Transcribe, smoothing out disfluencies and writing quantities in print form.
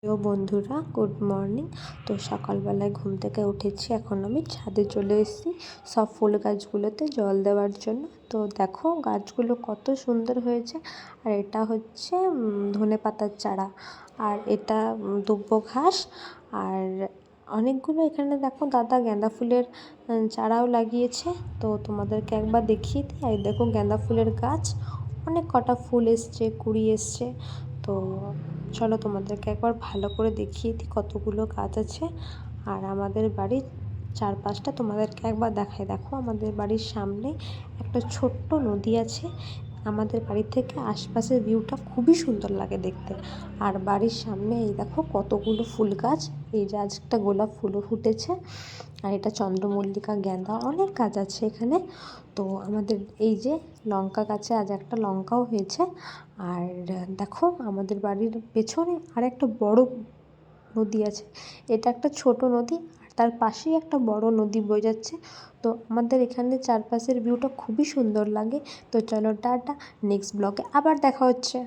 Hello বন্ধুরা, good morning. তো সকালবেলায় ঘুম থেকে উঠেছি, এখন আমি ছাদে চলে এসেছি সব ফুল গাছগুলোতে জল দেওয়ার জন্য। তো দেখো গাছগুলো কত সুন্দর হয়েছে। আর এটা হচ্ছে ধনেপাতার চারা, আর এটা দুব্বো ঘাস। আর অনেকগুলো এখানে দেখো দাদা গাঁদা ফুলের চারাও লাগিয়েছে। তো তোমাদেরকে একবার দেখিয়ে দিই। এই দেখো গাঁদা ফুলের গাছ, অনেক কটা ফুল এসছে, কুড়ি এসছে। তো চলো তোমাদেরকে একবার ভালো করে দেখিয়ে দিই কতগুলো গাছ আছে। আর আমাদের বাড়ির চারপাশটা তোমাদেরকে একবার দেখাই। দেখো আমাদের বাড়ির সামনে একটা ছোট্ট নদী আছে। আমাদের বাড়ি থেকে আশপাশের ভিউটা খুবই সুন্দর লাগে দেখতে। আর বাড়ির সামনে এই দেখো কতগুলো ফুল গাছ, এই যে আজকে গোলাপ ফুলও ফুটেছে। আর এটা চন্দ্রমল্লিকা, গাঁদা, অনেক গাছ আছে এখানে। তো আমাদের এই যে লঙ্কা গাছে আজ একটা লঙ্কাও হয়েছে। আর দেখো আমাদের বাড়ির পেছনে আর একটা বড় নদী আছে। এটা একটা ছোট নদী, আর তার পাশেই একটা বড় নদী বয়ে যাচ্ছে। তো আমাদের এখানে চারপাশের ভিউটা খুবই সুন্দর লাগে। তো চলো টাটা, নেক্সট ব্লগে আবার দেখা হচ্ছে।